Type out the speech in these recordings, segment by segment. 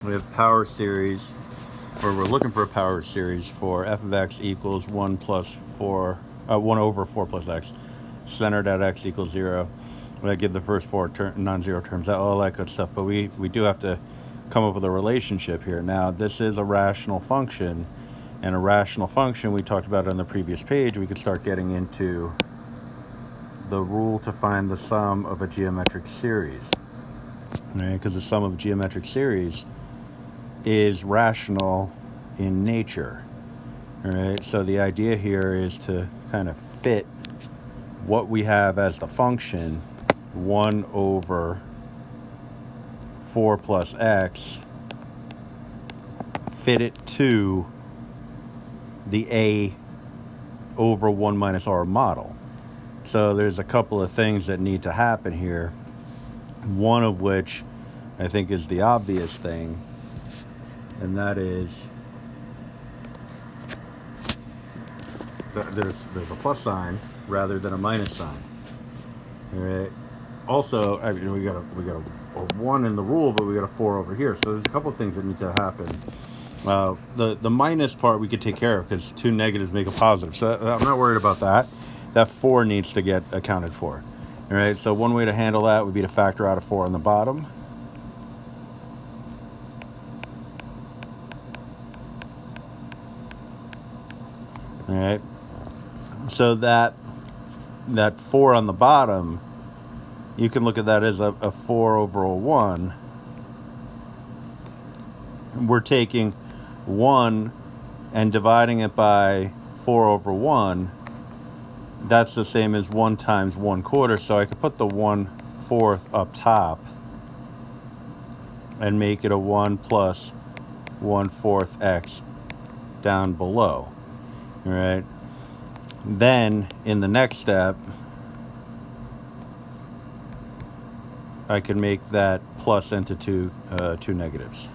we have power series, or we're looking for a power series for f of x equals 1 plus 4, 1 over 4 plus x, centered at x equals 0. I give the first four non-zero terms, all that good stuff. But we do have to come up with a relationship here. Now, this is a rational function, and a rational function, we talked about it on the previous page. We could start getting into the rule to find the sum of a geometric series, right? Because the sum of a geometric series is rational in nature, all right? So the idea here is to kind of fit what we have as the function, 1 over 4 plus x, fit it to the a over 1 minus r model. So there's a couple of things that need to happen here, one of which I think is the obvious thing, and that is that there's a plus sign rather than a minus sign. All right. Also, I mean, we got a 1 in the rule, but we got a 4 over here. So there's a couple of things that need to happen. The minus part we could take care of because 2 negatives make a positive. So I'm not worried about that. That 4 needs to get accounted for. All right. So one way to handle that would be to factor out a 4 on the bottom. All right. So that 4 on the bottom, you can look at that as a 4 over a 1. We're taking 1 and dividing it by 4 over 1. That's the same as 1 times 1/4. So I could put the 1/4 up top and make it a 1 plus 1/4 x down below. All right. Then in the next step, I can make that plus into two negatives.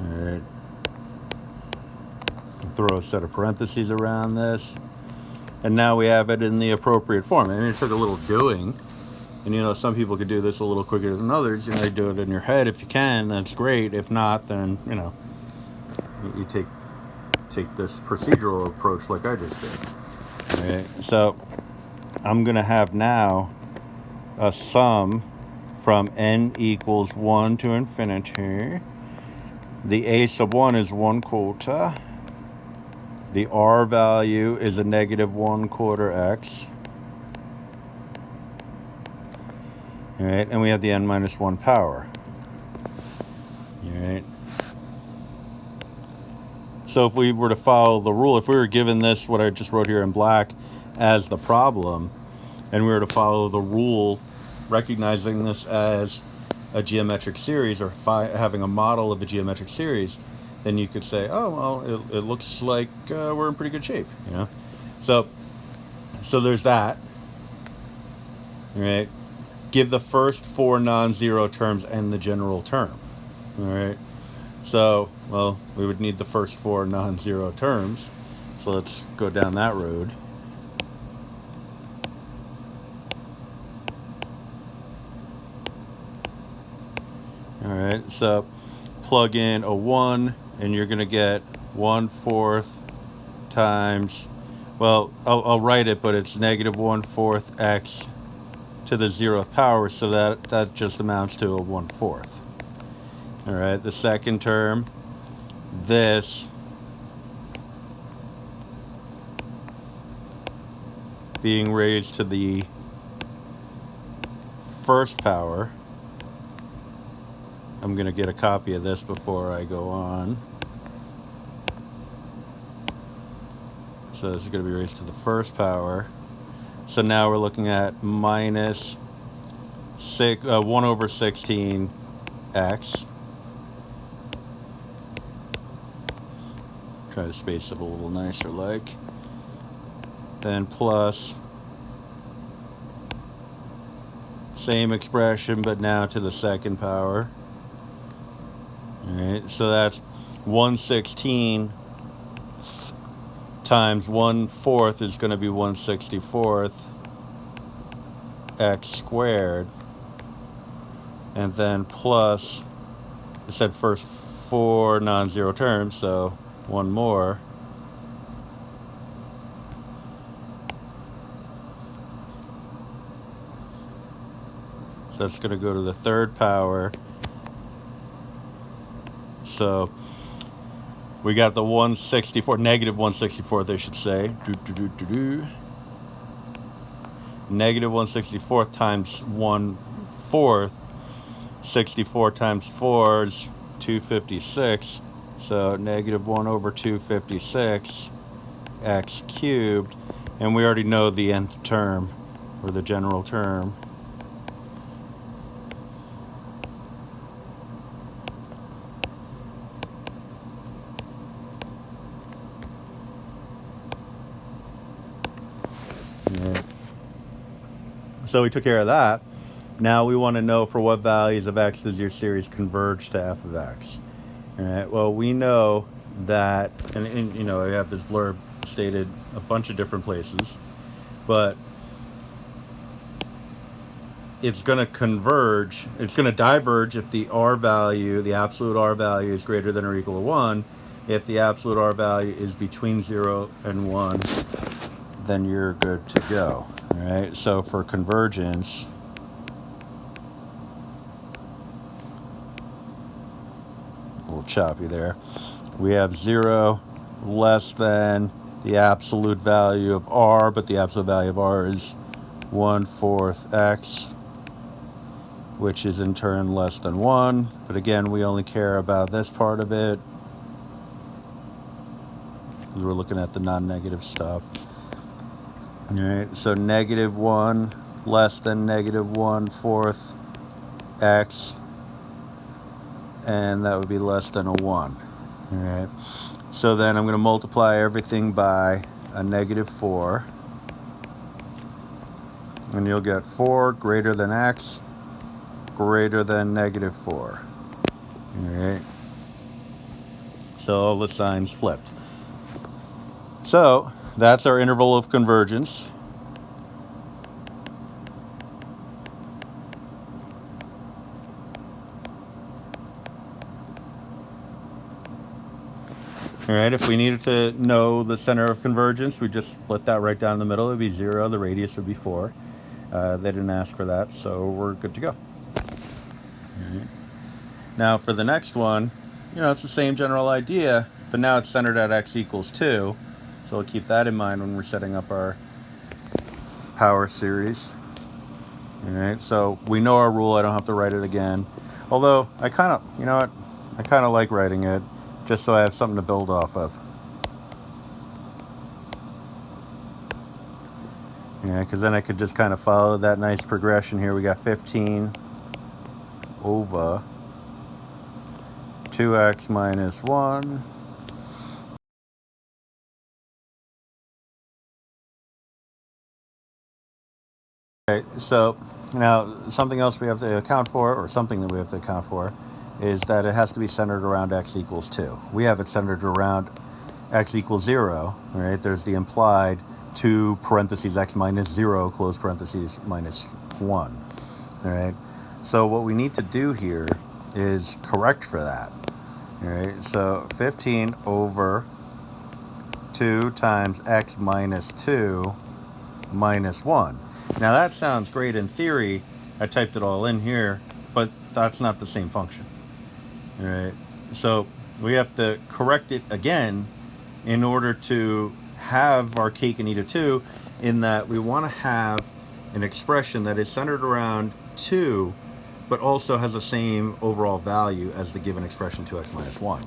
All right. Throw a set of parentheses around this, and now we have it in the appropriate form. I mean, it took a little doing. And, you know, some people could do this a little quicker than others. You know, you do it in your head. If you can, that's great. If not, then, you know, you take this procedural approach like I just did. All right. So I'm going to have now a sum from n equals 1 to infinity. The a sub 1 is 1/4. The r value is a negative 1/4 x. All right, and we have the n minus 1 power. All right. So if we were to follow the rule, if we were given this, what I just wrote here in black, as the problem, and we were to follow the rule, recognizing this as a geometric series, or having a model of a geometric series, then you could say, oh, well, it looks like we're in pretty good shape, you know? So there's that. All right. Give the first 4 non-zero terms and the general term. All right. So, well, we would need the first 4 non-zero terms. So let's go down that road. All right. So plug in a 1, and you're going to get 1/4 times, well, I'll write it, but it's negative 1/4 x to the 0th power, so that just amounts to a 1/4. All right, the second term, this being raised to the 1st power. I'm going to get a copy of this before I go on. So this is going to be raised to the 1st power. So now we're looking at minus 1 over 16 x. Try to space it a little nicer like. Then plus, same expression, but now to the 2nd power. All right, so that's 1/16 times 1/4 is going to be 1/64 x squared, and then plus, I said first 4 non-zero terms, so one more. So that's going to go to the third power. So we got the 1/64, negative 1/64, they should say. Negative 1/64 times 1/4. 64 times 4 is 256. So negative 1/256 x cubed. And we already know the nth term, or the general term. Yeah. So we took care of that. Now we want to know for what values of x does your series converge to f of x. All right. Well, we know that, and you know, I have this blurb stated a bunch of different places, but it's going to converge. It's going to diverge if the r value, the absolute r value, is greater than or equal to 1. If the absolute r value is between 0 and 1, then you're good to go. All right. So for convergence, a little choppy there. We have 0 less than the absolute value of r, but the absolute value of r is 1/4 x, which is in turn less than 1. But again, we only care about this part of it because we're looking at the non-negative stuff. All right, so negative 1 less than negative 1/4 x, and that would be less than a 1. All right, so then I'm going to multiply everything by a -4, and you'll get 4 greater than x greater than -4. All right, so all the signs flipped. So that's our interval of convergence. All right, if we needed to know the center of convergence, we just split that right down the middle. It would be 0, the radius would be 4. They didn't ask for that, so we're good to go. Right. Now for the next one, you know, it's the same general idea, but now it's centered at x equals 2. So we'll keep that in mind when we're setting up our power series. All right, so we know our rule. I don't have to write it again. Although I kind of, you know what, I kind of like writing it just so I have something to build off of. Yeah, because then I could just kind of follow that nice progression here. We got 15 over 2x minus 1. Okay, so now something else we have to account for, or something that we have to account for, is that it has to be centered around x equals 2. We have it centered around x equals 0, right? There's the implied 2 parentheses x minus 0, close parentheses, minus 1, all right? So what we need to do here is correct for that, all right? So 15 over 2 times x minus 2 minus 1. Now that sounds great in theory. I typed it all in here, but that's not the same function. All right. So we have to correct it again in order to have our cake and eat it too, in that we want to have an expression that is centered around 2, but also has the same overall value as the given expression 2x minus 1.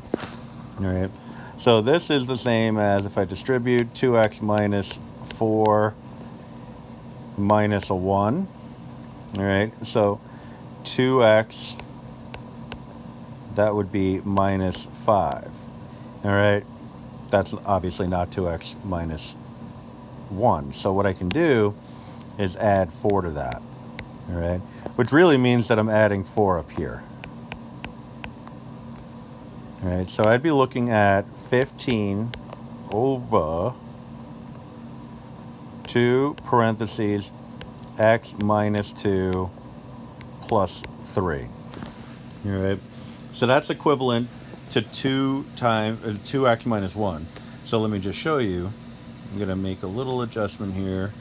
All right. So this is the same as if I distribute 2x minus 4 minus a 1. All right, so 2x, that would be minus 5. All right, that's obviously not 2x minus 1. So what I can do is add 4 to that. All right, which really means that I'm adding 4 up here. All right, so I'd be looking at 15 over 2 parentheses x minus 2 plus 3. All right. So that's equivalent to 2x minus 1. So let me just show you. I'm going to make a little adjustment here.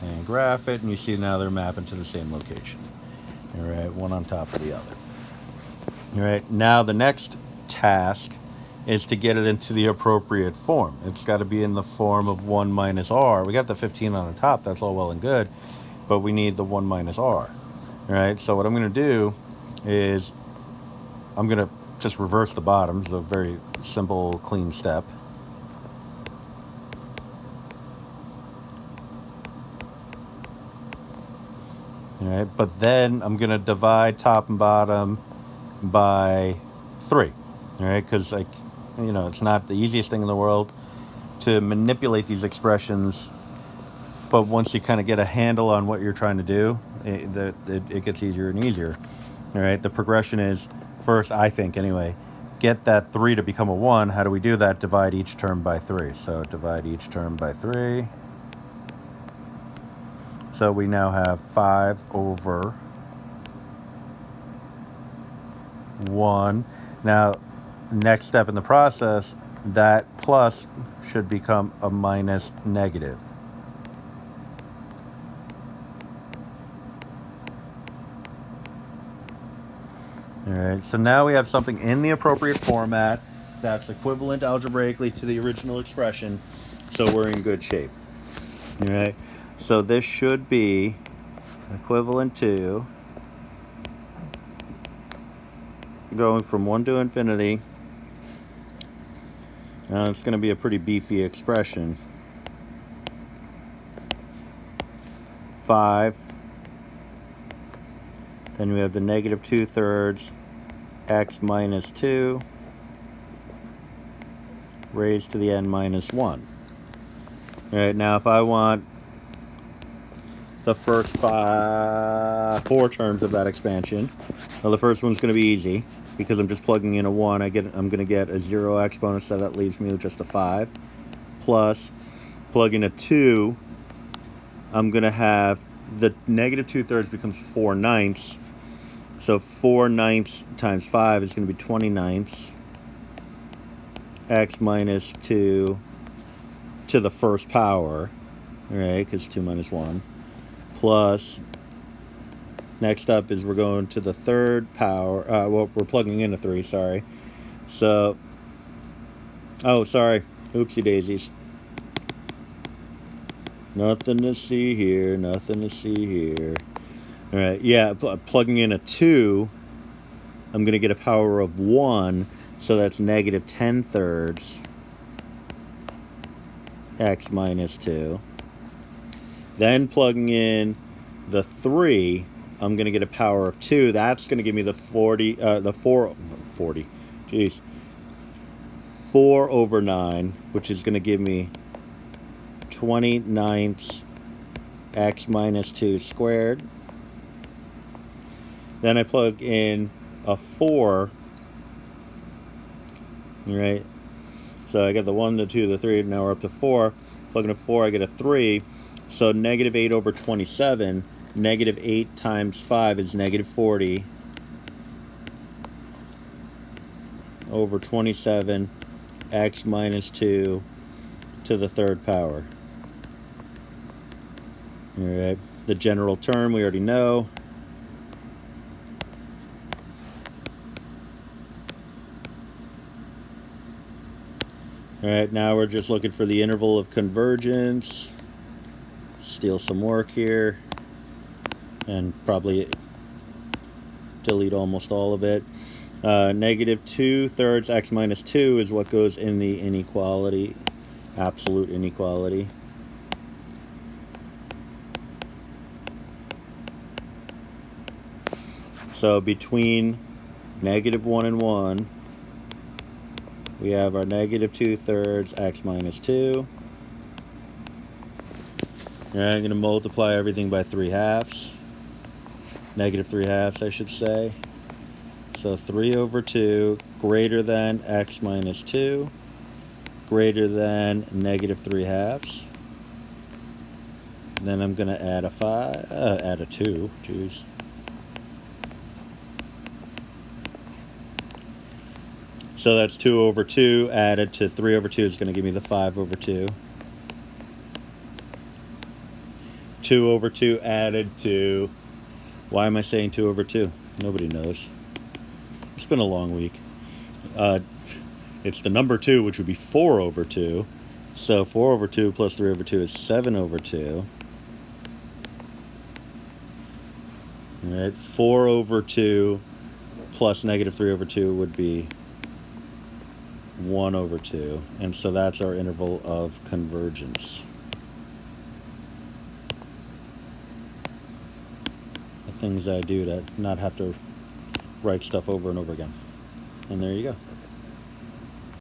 And graph it, and you see now they're mapping to the same location. All right, one on top of the other. All right, now the next task is to get it into the appropriate form. It's got to be in the form of 1 minus r. We got the 15 on the top, that's all well and good, but we need the 1 minus r. All right, so what I'm going to do is I'm going to just reverse the bottoms, a very simple, clean step. All right, but then I'm going to divide top and bottom by 3. All right, because it's not the easiest thing in the world to manipulate these expressions, but once you kind of get a handle on what you're trying to do, it gets easier and easier. All right, the progression is, first, I think anyway, get that 3 to become a 1. How do we do that? Divide each term by 3. So divide each term by 3. So we now have 5 over 1. Now, next step in the process, that plus should become a minus negative. All right, so now we have something in the appropriate format that's equivalent algebraically to the original expression, so we're in good shape. All right, so this should be equivalent to going from 1 to infinity. Now it's going to be a pretty beefy expression. 5. Then we have the negative 2/3 x minus 2 raised to the n minus 1. All right, now if I want the first 4 terms of that expansion, well, the first one's going to be easy because I'm just plugging in a 1. I'm going to get a 0 exponent, so that leaves me with just a 5. Plus, plug in a 2, I'm going to have the negative 2/3 becomes 4/9. So 4/9 times 5 is going to be 20/9. X minus 2 to the first power, right? Because 2 minus 1. Plus, next up is we're going to the third power. Well, we're plugging in a 3, sorry. So, oh, sorry. Oopsie daisies. Nothing to see here, nothing to see here. All right, yeah, plugging in a 2, I'm going to get a power of 1, so that's negative 10/3 x minus 2. Then plugging in the 3, I'm going to get a power of 2. That's going to give me the 4 over 9, which is going to give me 20/9 x minus 2 squared. Then I plug in a 4, right? So I got the 1, the 2, the 3, now we're up to 4. Plug in a 4, I get a 3. So negative 8 over 27, negative 8 times 5 is negative 40 over 27 x minus 2 to the third power. All right, the general term we already know. All right, now we're just looking for the interval of convergence. Steal some work here and probably delete almost all of it. Negative 2/3 x minus 2 is what goes in the inequality, absolute inequality. So between negative 1 and 1, we have our negative 2/3 x minus 2. All right, I'm going to multiply everything by 3/2. Negative 3/2, I should say. So 3 over 2 greater than x minus 2, greater than negative 3/2. Then I'm going to add add a 2. Jeez. So that's 2 over 2 added to 3 over 2 is going to give me the 5 over 2. 2 over 2 added to... Why am I saying 2 over 2? Nobody knows. It's been a long week. It's the number 2, which would be 4 over 2. So 4 over 2 plus 3 over 2 is 7 over 2. All right, 4 over 2 plus negative 3 over 2 would be 1 over 2. And so that's our interval of convergence. The things I do to not have to write stuff over and over again. And there you go.